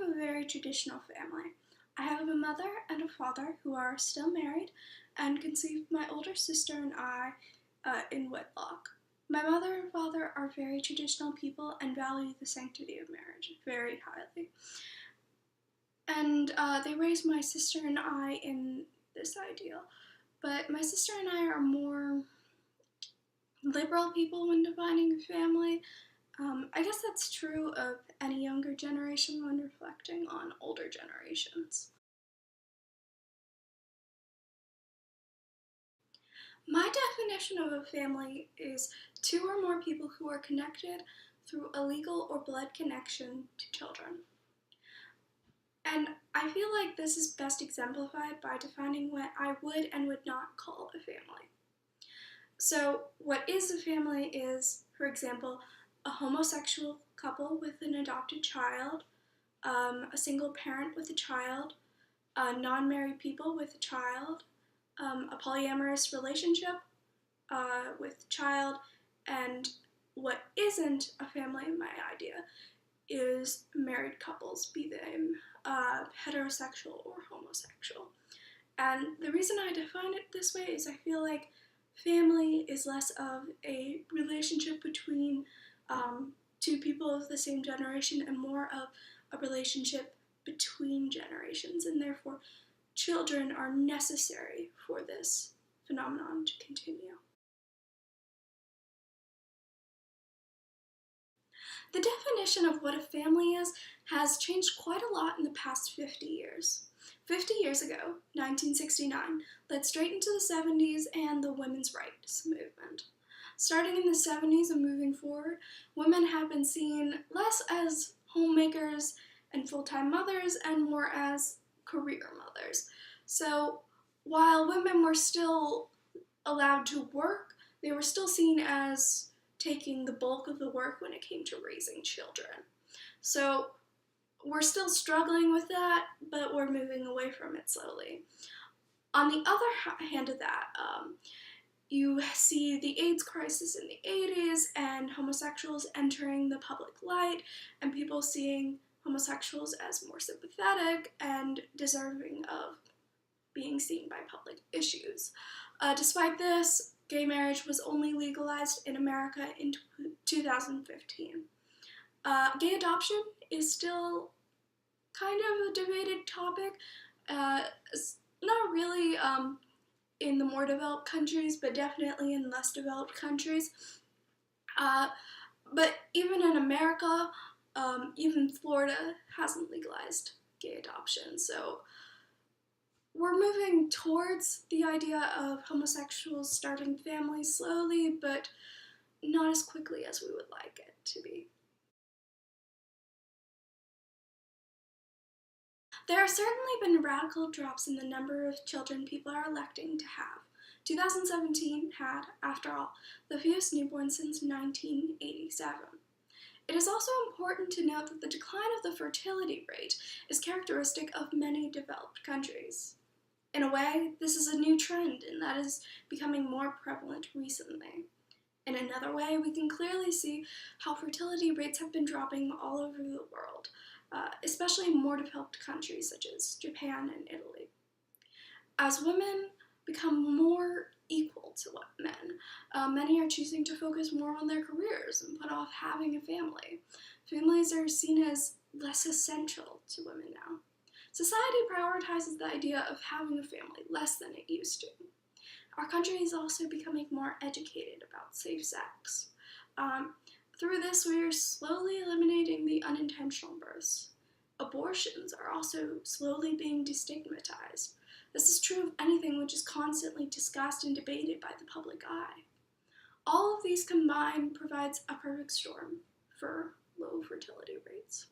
a very traditional family. I have a mother and a father who are still married and conceived my older sister and I in wedlock. My mother and father are very traditional people and value the sanctity of marriage very highly. And they raised my sister and I in this ideal. But my sister and I are more liberal people when defining a family. I guess that's true of any younger generation when reflecting on older generations. My definition of a family is two or more people who are connected through a legal or blood connection to children. And I feel like this is best exemplified by defining what I would and would not call a family. So, what is a family is, for example, a homosexual couple with an adopted child, a single parent with a child, non-married people with a child, a polyamorous relationship with a child, and what isn't a family in my idea is married couples, be they heterosexual or homosexual. And the reason I define it this way is I feel like family is less of a relationship between two people of the same generation and more of a relationship between generations, and therefore children are necessary for this phenomenon to continue. The definition of what a family is has changed quite a lot in the past 50 years. 50 years ago, 1969, led straight into the 70s and the women's rights movement. Starting in the 70s and moving forward, women have been seen less as homemakers and full-time mothers and more as career mothers. So while women were still allowed to work, they were still seen as taking the bulk of the work when it came to raising children. So we're still struggling with that, but we're moving away from it slowly. On the other hand of that, you see the AIDS crisis in the 80s and homosexuals entering the public light and people seeing homosexuals as more sympathetic and deserving of being seen by public issues. Despite this, gay marriage was only legalized in America in 2015. Gay adoption is still kind of a debated topic. It's not really in the more developed countries, but definitely in less developed countries. But even in America, even Florida hasn't legalized gay adoption. So we're moving towards the idea of homosexuals starting families slowly, but not as quickly as we would like it to be. There have certainly been radical drops in the number of children people are electing to have. 2017 had, after all, the fewest newborns since 1987. It is also important to note that the decline of the fertility rate is characteristic of many developed countries. In a way, this is a new trend, and that is becoming more prevalent recently. In another way, we can clearly see how fertility rates have been dropping all over the world, especially in more developed countries such as Japan and Italy. As women become more equal to men, many are choosing to focus more on their careers and put off having a family. Families are seen as less essential to women now. Society prioritizes the idea of having a family less than it used to. Our country is also becoming more educated about safe sex. Through this, we are slowly eliminating the unintentional births. Abortions are also slowly being destigmatized. This is true of anything which is constantly discussed and debated by the public eye. All of these combined provides a perfect storm for low fertility rates.